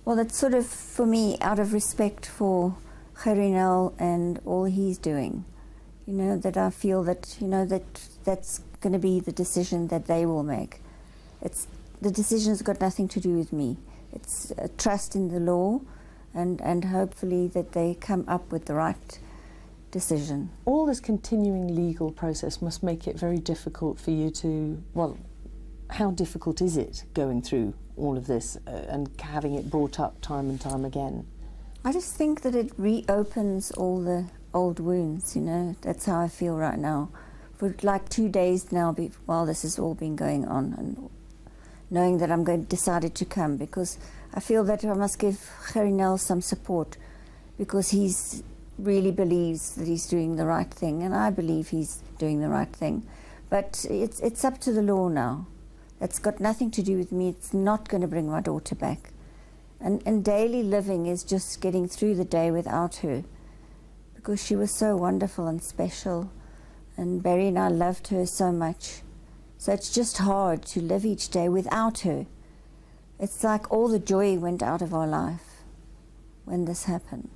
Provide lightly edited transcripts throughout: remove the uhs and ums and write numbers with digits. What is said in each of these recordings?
Well, it's sort of, for me, out of respect for Gerinel and all he's doing, that I feel that, that's going to be the decision that they will make. The decision's got nothing to do with me. It's a trust in the law, and hopefully that they come up with the right decision. All this continuing legal process must make it very difficult for you to, well, how difficult is it going through all of this and having it brought up time and time again? I just think that it reopens all the old wounds, That's how I feel right now. For like 2 days now, while this has all been going on, and knowing that I'm decided to come, because I feel that I must give Gerinel some support, because he's really believes that he's doing the right thing, and I believe he's doing the right thing. But it's up to the law now. It's got nothing to do with me. It's not going to bring my daughter back. And daily living is just getting through the day without her, because she was so wonderful and special, and Barry and I loved her so much. So it's just hard to live each day without her. It's like all the joy went out of our life when this happened.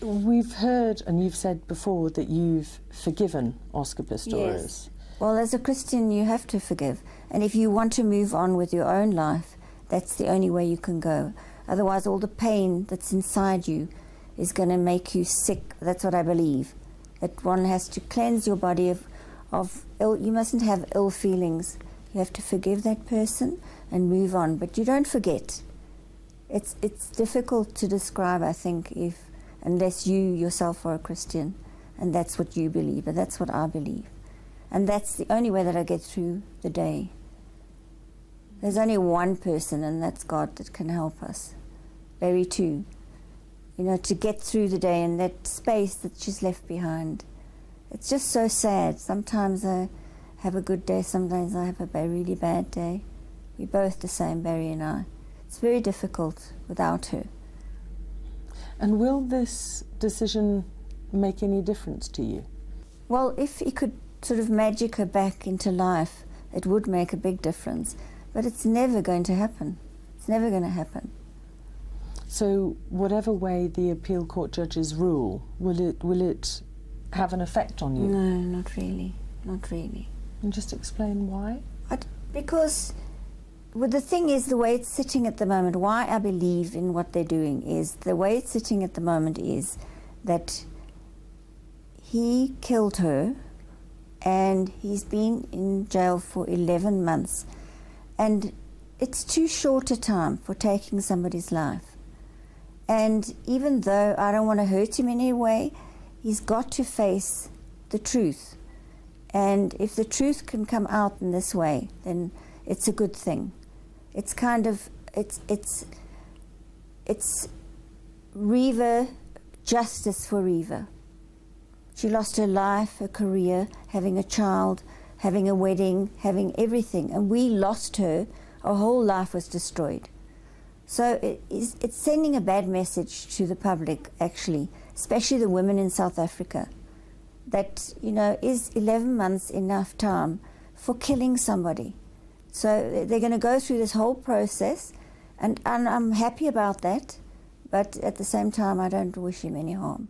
We've heard, and you've said before, that you've forgiven Oscar Pistorius. Yes. Well, as a Christian, you have to forgive. And if you want to move on with your own life, that's the only way you can go. Otherwise, all the pain that's inside you is going to make you sick. That's what I believe. That one has to cleanse your body of ill. You mustn't have ill feelings. You have to forgive that person and move on. But you don't forget. It's difficult to describe, I think, unless you yourself are a Christian, and that's what you believe, and that's what I believe. And that's the only way that I get through the day. There's only one person, and that's God, that can help us. Barry too. To get through the day in that space that she's left behind. It's just so sad. Sometimes I have a good day, sometimes I have a really bad day. We're both the same, Barry and I. It's very difficult without her. And will this decision make any difference to you? Well, if he could sort of magic her back into life, it would make a big difference. But it's never going to happen. It's never going to happen. So whatever way the appeal court judges rule, will it have an effect on you? No, not really. Not really. And just explain why? Because the thing is, the way it's sitting at the moment, why I believe in what they're doing is, the way it's sitting at the moment is that he killed her, and he's been in jail for 11 months. And it's too short a time for taking somebody's life. And even though I don't want to hurt him in any way, he's got to face the truth. And if the truth can come out in this way, then it's a good thing. It's kind of, it's Reeva, justice for Reeva. She lost her life, her career, having a child, having a wedding, having everything. And we lost her. Our whole life was destroyed. So it's sending a bad message to the public, actually, especially the women in South Africa, that, is 11 months enough time for killing somebody? So they're going to go through this whole process, and I'm happy about that, but at the same time, I don't wish him any harm.